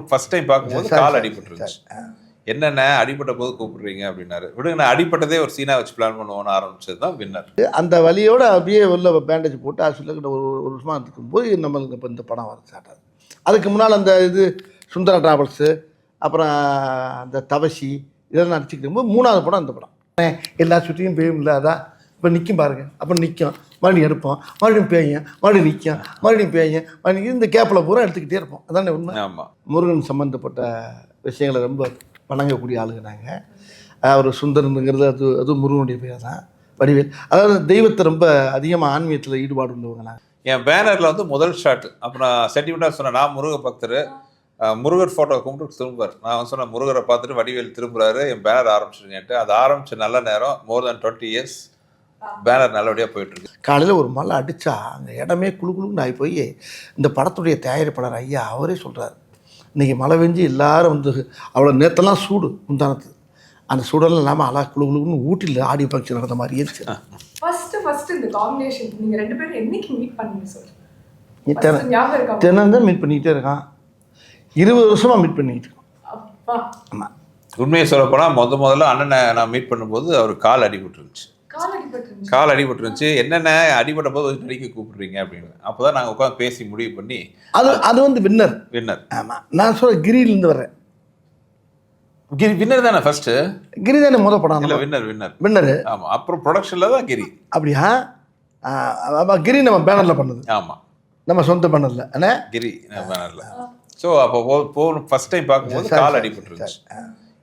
First time பார்க்கும்போது கால் அடிபட்டுருந்துச்சு. என்னென்ன அடிபட்ட போது கூப்பிடுறீங்க அப்படின்னாரு. விடுங்க, நான் அடிப்பட்டதே ஒரு சீனா வச்சு பிளான் பண்ணுவோன்னு ஆரம்பிச்சது தான் வின்னர். அந்த வலியோட அப்படியே உள்ள பேண்டேஜ் போட்டு ஹாஸ்பிட்டலுக்கு ஒரு வருஷமாக இருக்கும்போது நம்மளுக்கு இப்போ இந்த படம் வர ஸ்டார்ட் ஆகுது. அதுக்கு முன்னால் அந்த இது சுந்தரா டிராவல்ஸு, அப்புறம் அந்த தவசி இதெல்லாம் நடிச்சுக்கிட்டு போது 3வது படம் இந்த படம். எல்லா சுற்றியும் பேயும் இல்லாதா இப்போ நிற்கும் பாருங்க, அப்புறம் நிற்கும், மறுபடியும் எடுப்போம், மறுபடியும் பேயும், மறுபடியும் நிற்கும், மறுபடியும் பேயும், மறுபடியும் இந்த கேப்பில் பூரா எடுத்துக்கிட்டே இருப்போம். அதானே உண்மை. ஆமாம், முருகன் சம்மந்தப்பட்ட விஷயங்களை ரொம்ப வணங்கக்கூடிய ஆளுங்க நாங்கள். அவர் சுந்தரனுங்கிறது அதுவும் முருகனுடைய பேர் தான், வடிவேல். அதாவது தெய்வத்தை ரொம்ப அதிகமாக ஆன்மீகத்தில் ஈடுபாடு உள்ளவங்க நாங்கள். என் பேனரில் வந்து முதல் ஷாட் அப்புறம் சென்டிமெண்ட்டாக சொன்னேன், நான் முருக பக்தர், முருகர் ஃபோட்டோ கும்பிட்டு திரும்புவார். நான் சொன்னேன் முருகரை பார்த்துட்டு வடிவேல் திரும்புறாரு, என் பேனர் ஆரம்பிச்சிருங்கன்ட்டு. அது ஆரம்பிச்ச நல்ல நேரம், மோர் தென் 20 years பேனர் நல்லபடியாக போயிட்டுருக்கு. காலையில் ஒரு மழை அடித்தா அந்த இடமே குழுக்குழுன்னு ஆகி போய் இந்த படத்துடைய தயாரிப்பாளர் ஐயா அவரே சொல்கிறார், இன்றைக்கி மழை பெஞ்சு எல்லாரும் வந்து அவ்வளோ நேரத்தெல்லாம் சூடு முந்தானத்து, அந்த சூடெல்லாம் இல்லாமல் அழகா குழுக்குழுன்னு ஊட்டியில் ஆடியோ ஃபங்க்ஷன் நடந்த மாதிரியே இருந்துச்சு. ஃபர்ஸ்ட் இந்த காம்பினேஷன் நீங்க ரெண்டு பேரும் என்னைக்கு மீட் பண்ணீங்க சார்? தினம் தான் மீட் பண்ணிக்கிட்டே இருக்கான். 20 வருஷமாக மீட் பண்ணிக்கிட்டு இருக்கோம். ஆமாம், உண்மையை சொல்ல போனால் முதல்ல அண்ணனை நான் மீட் பண்ணும்போது அவர் கால் அடிபட்டுருந்துச்சு. கால் அடிபட்டுருந்துச்சு. என்னென்ன அடிபட்ட போது நடிக்க கூப்பிடுறீங்க அப்படின்னு. அப்போ தான் நாங்கள் உட்காந்து பேசி முடிவு பண்ணி அது வந்து வின்னர். ஆமாம், நான் சொல்ல கிரியிலேருந்து வர்றேன். கிரி வின்னர் தானே ஃபர்ஸ்ட்? கிரி தானே முதல் படம். இல்லை, வின்னர். ஆமாம், அப்புறம் ப்ரொடக்ஷனில் தான் கிரி. அப்படியா? கிரி நம்ம பேனரில் பண்ணது. ஆமாம், நம்ம சொந்த பேனரில். அண்ணே கிரி பேனரில். ஸோ அப்போ ஃபர்ஸ்ட் டைம் பார்க்கும்போது கால் அடிபட்டுருந்துச்சு.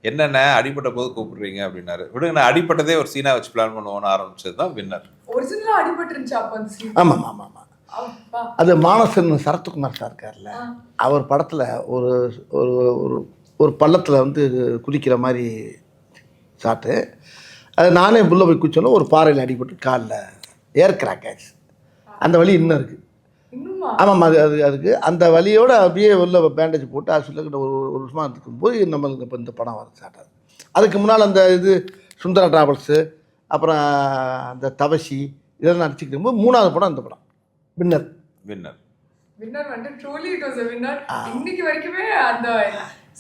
என்னென்ன அடிபட்ட போது கூப்பிடுறீங்க அப்படின்னாரு. விடுங்க, நான் அடிப்பட்டதே ஒரு சீனா வச்சு பிளான் பண்ணுவோன்னு ஆரம்பிச்சது தான் வின்னர். ஒரிஜினலாக அடிபட்டுருந்துச்சு அப்போ அந்த சீன். ஆமாம் ஆமாம் ஆமாம். அது மானசன் சரத்குமார் சார் இருக்கார்ல, அவர் படத்தில் ஒரு ஒரு ஒரு பள்ளத்தில் வந்து குதிக்கிற மாதிரி ஷாட்டு. அது நானே புள்ள போய் குதிச்சோன்னா ஒரு பாறையில் அடிபட்டு காலில் ஏர் கிராக் ஆச்சு. அந்த வலி இன்னும் இருக்குது. ஆமாம், அதுக்கு அந்த வலியோட அப்படியே உள்ள பேண்டேஜ் போட்டு ஹாஸ்பிட்டலுக்கு ஒரு வருஷமாக இருக்கும்போது நம்மளுக்கு இப்போ இந்த படம் வர ஸ்டார்ட் ஆகுது. அதுக்கு முன்னால் அந்த இது சுந்தரா டிராவல்ஸு, அப்புறம் அந்த தவசி இதெல்லாம் நடிச்சுக்கிட்டு போது 3வது படம் இந்த படம் வின்னர். வந்து truly it was a winner. இன்னைக்கு வரைக்குமே அந்த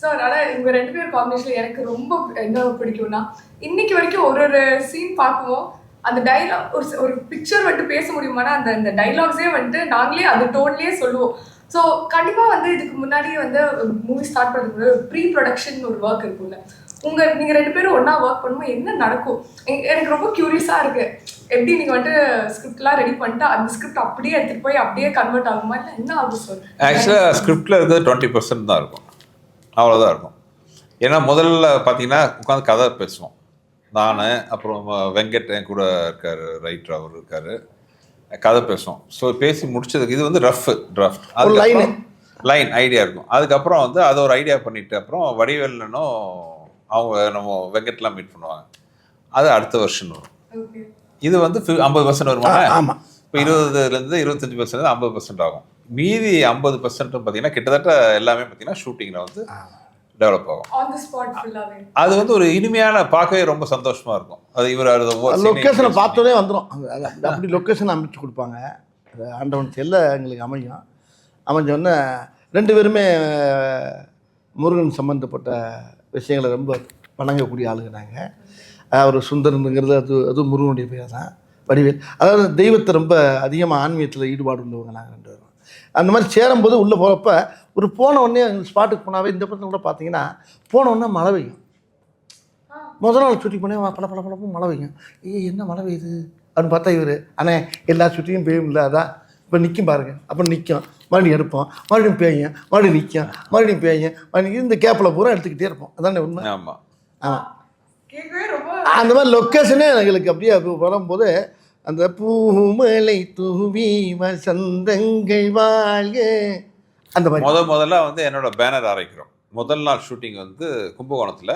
சார், ஆனால் இவங்க ரெண்டு பேரும் காம்பினேஷன் எனக்கு ரொம்ப என்ன பிடிக்கும்னா, இன்னைக்கு வரைக்கும் ஒரு சீன் பார்க்குவோம், அந்த டைலாக் ஒரு பிக்சர் வந்துட்டு பேச முடியுமானா அந்த டைலாக்ஸே வந்துட்டு நாங்களே அந்த டோன்லேயே சொல்லுவோம். ஸோ கண்டிப்பாக வந்து இதுக்கு முன்னாடியே வந்து மூவி ஸ்டார்ட் பண்ணுறது ப்ரீ ப்ரொடக்ஷன் ஒரு ஒர்க் இருக்கும்ல, நீங்கள் ரெண்டு பேரும் ஒன்றா ஒர்க் பண்ணும்போது என்ன நடக்கும் எனக்கு ரொம்ப க்யூரியஸாக இருக்குது. எப்படி நீங்கள் வந்துட்டு ஸ்கிரிப்ட்லாம் ரெடி பண்ணிட்டு அந்த ஸ்கிரிப்ட் அப்படியே எடுத்துகிட்டு போய் அப்படியே கன்வெர்ட் ஆகுமா, இல்லை என்ன ஆகும் சார்? ஆக்சுவலாக ஸ்கிரிப்டில் இருக்கிறது 20% தான் இருக்கும், அவ்வளோதான் இருக்கும். ஏன்னா முதல்ல பார்த்தீங்கன்னா உட்காந்து கதை பேசுவோம். நான் அப்புறம் வெங்கட் என் கூட இருக்கார், ரைட்டர் அவர் இருக்கார், கதை பேசுவோம். ஸோ பேசி முடிச்சதுக்கு இது வந்து ரஃப் டிராஃப்ட், அது லைன் ஐடியா இருக்கும். அதுக்கப்புறம் வந்து அதை ஒரு ஐடியா பண்ணிட்டு அப்புறம் வடிவேலனும் அவங்க நம்ம வெங்கட்லாம் மீட் பண்ணுவாங்க. அது அடுத்த வருஷன் வரும். இது வந்து 50% வருமா? ஆமாம், இப்போ 20% 25% 50% ஆகும். மீதி 50% பார்த்தீங்கன்னா கிட்டத்தட்ட எல்லாமே பார்த்தீங்கன்னா ஷூட்டிங்கில் வந்து டெவலப் ஆகும். அது வந்து ஒரு இனிமையான, பார்க்கவே ரொம்ப சந்தோஷமா இருக்கும். அது இவர் லொக்கேஷனை பார்த்தோன்னே வந்துடும். அப்படி லொக்கேஷன் அமைச்சு கொடுப்பாங்க. ஆண்டவன் செல்ல எங்களுக்கு அமைஞ்சோடனே 2 பேருமே முருகன் சம்மந்தப்பட்ட விஷயங்களை ரொம்ப வணங்கக்கூடிய ஆளுங்க நாங்கள். அவர் சுந்தரனுங்கிறது அதுவும் முருகனுடைய பேர் தான், வடிவேல். அதாவது தெய்வத்தை ரொம்ப அதிகமாக ஆன்மீகத்தில் ஈடுபாடு உள்ளவங்க நாங்கள் 2 பேரும். அந்த மாதிரி சேரும்போது உள்ளே போகிறப்ப ஒரு போன உடனே ஸ்பாட்டுக்கு போனாவே இந்த படத்தில் கூட பார்த்தீங்கன்னா போன உடனே மழை பெய்யும். முதல் நாள் ஷூட்டிங் பண்ணி பல மழை பெய்யும். என்ன மழை பெய்யுது அப்படின்னு பார்த்தா இவர், ஆனால் எல்லா ஷூட்டிங்கும் பெய்யும் இல்லாதா இப்போ நிற்கும் பாருங்க, அப்புறம் நிற்கும், மறுபடியும் எடுப்போம், மறுபடியும் பேயும், மறுபடியும் நிற்கும், மறுபடியும் பேயும், மறுபடியும் இந்த கேப்பில் பூரா எடுத்துக்கிட்டே இருப்போம். அதானே உண்மை. ஆமாம் ஆமாம், அந்த மாதிரி லொக்கேஷனே எங்களுக்கு அப்படியே வரும்போது அந்த பூமலை தூவி வசந்தங்கள் வாழ்க அந்த மாதிரி முதல்ல வந்து என்னோட பேனர் அரைக்கிறோம். முதல் நாள் ஷூட்டிங் வந்து கும்பகோணத்தில்.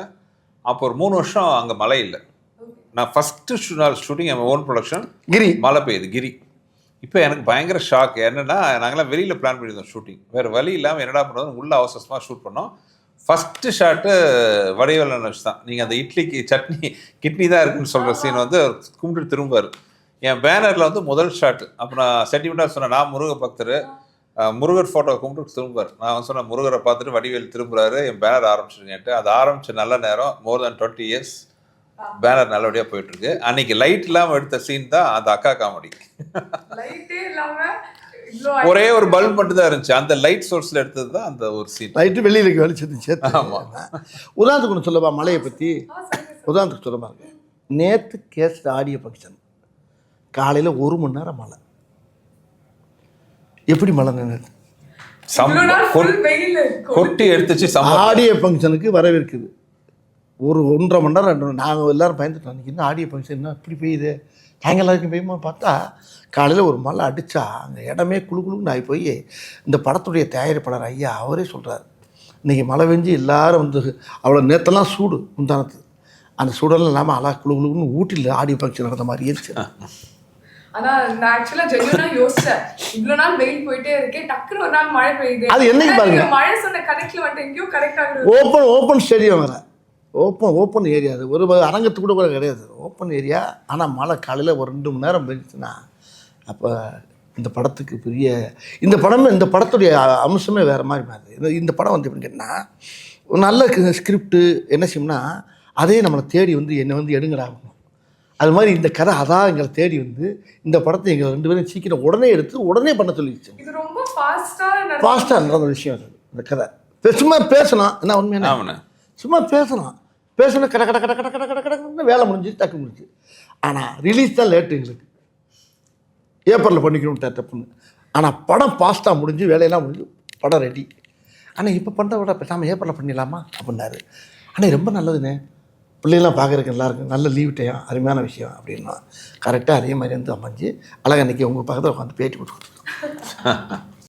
அப்போ ஒரு 3 வருஷம் அங்கே மழை இல்லை. நான் ஃபஸ்ட்டு நாள் ஷூட்டிங் என் ஓன் ப்ரொடக்ஷன், கிரி மழை பெய்யுது கிரி. இப்போ எனக்கு பயங்கர ஷாக். என்னென்னா நாங்களாம் வெளியில் பிளான் பண்ணியிருந்தோம் ஷூட்டிங், வேறு வழி இல்லாமல் என்னடா பண்ணுறது, உள்ள அவசரமாக ஷூட் பண்ணோம். ஃபஸ்ட்டு ஷாட்டு வடிவேலன் வச்சு தான். நீங்கள் அந்த இட்லிக்கு சட்னி கிட்னி தான் இருக்குன்னு சொல்கிற சீன் வந்து கும்பிட்டு திரும்பார். என் பேனரில் வந்து முதல் ஷாட்டு. அப்போ நான் சென்டிமெண்ட்டாக சொன்னேன், நான் முருக பக்தர், முருகர் ஃபோட்டோ கும்பிட்டு திரும்புவார். நான் சொன்னேன் முருகரை பார்த்துட்டு வடிவேல் திரும்புறாரு, என் பேனர் ஆரம்பிச்சிருங்கன்ட்டு. அது ஆரம்பிச்ச நல்ல நேரம், மோர் தென் 20 இயர்ஸ் பேனர் நல்லபடியாக போயிட்டு இருக்கு. அன்னைக்கு லைட் இல்லாமல் எடுத்த சீன் தான் அந்த அக்கா காமெடி. லைட்டே இல்லாம ஒரே ஒரு பல்ப் மட்டும் தான் இருந்துச்சு, அந்த லைட் சோர்ஸ்ல எடுத்தது தான் அந்த ஒரு சீன். லைட்டு வெளியில் வெளிச்சது சேர்த்து. ஆமாம். உதாரணத்துக்கு ஒன்று சொல்லவா மலையை பற்றி? உதாரணத்துக்கு சொல்ல பாருங்க, நேற்று கேஸ்ட் ஆடியோ ஃபங்க்ஷன் காலையில் 1 மணி நேரம் மழை. எப்படி மழை நின்றுது? கொட்டி எடுத்துச்சு. ஆடியோ ஃபங்க்ஷனுக்கு வரவேற்குது ஒரு 1.5 மணி நேரம் 2 நாங்கள் எல்லோரும் பயந்துட்டோம். அன்றைக்கி என்ன ஆடியோ ஃபங்க்ஷன் என்ன இப்படி பெய்யுது, நாங்கள் எல்லாருக்கும் பெய்யுமா பார்த்தா காலையில் ஒரு மழை அடித்தா அந்த இடமே குழுக்குழுன்னு ஆகி போய் இந்த படத்துடைய தயாரிப்பாளர் ஐயா அவரே சொல்கிறார், இன்றைக்கி மழை பெஞ்சு எல்லோரும் வந்து அவ்வளோ நேற்றெல்லாம் சூடு முந்தானத்து, அந்த சூடெல்லாம் இல்லாமல் அழகா குழுக்குழுன்னு ஊட்டியில் ஆடியோ ஃபங்க்ஷன் நடந்த மாதிரி இருந்துச்சு. ஆனா நான் ஆக்சுவலா ஜென்யூனா யோசிச்சேன், இவ்வளவு நாள் வெயில் போயிட்டே இருக்கேன், டக்குனு ஒரு நாள் மழை பெய்யுது. அது என்னைக்கு பாருங்க, மழை சொன்ன கனெக்ட்ல வந்துட்டு எங்கேயோ கரெக்ட் ஆகுது. ஓப்பன் ஸ்டேடியம் வேறு, ஓப்பன் ஏரியா, அது ஒரு அரங்கத்து கூட கிடையாது, ஓப்பன் ஏரியா. ஆனால் மழை காலையில் ஒரு 2 மணி நேரம் பெஞ்சுச்சுன்னா அப்போ இந்த படத்துக்கு பெரிய இந்த படத்துடைய அம்சமே வேறு மாதிரி மாறுது. இந்த படம் வந்து எப்படின்னு கேட்டால் ஒரு நல்ல ஸ்கிரிப்டு என்ன செய்யும்னா அதே நம்மளை தேடி வந்து என்னை வந்து எடுங்கடாகணும். அது மாதிரி இந்த கதை அதான் எங்களை தேடி வந்து இந்த படத்தை எங்களை 2 பேரும் சீக்கிரம் உடனே எடுத்து உடனே பண்ண சொல்லிடுச்சு. இது ரொம்ப ஃபாஸ்ட்டாக நடந்த விஷயம் அது. இந்த கதை சும்மா பேசணும், என்ன உண்மையான சும்மா பேசணும் கட கட கட கட கட கட கடன்னு வேலை முடிஞ்சு டக்கு முடிச்சு. ஆனால் ரிலீஸ் தான் லேட்டு, எங்களுக்கு ஏப்ரலில் பண்ணிக்கணும் தப்புன்னு. ஆனால் படம் ஃபாஸ்ட்டாக முடிஞ்சு வேலையெல்லாம் முடிஞ்சு படம் ரெடி. ஆனால் இப்போ பண்ணுற விட பேசாமல் ஏப்ரலில் பண்ணிடலாமா அப்படின்னாரு. ஆனால் ரொம்ப நல்லதுண்ணே, பிள்ளைகள்லாம் பார்க்குறதுக்கு நல்லாயிருக்கும், நல்ல லீவ் டைம், அருமையான விஷயம் அப்படின்னா கரெக்டாக அதே மாதிரி வந்து அமைஞ்சு அழகாக அன்றைக்கி உங்கள் பக்கத்தில் உட்காந்து பேட்டி கொடுத்துருக்கோம்.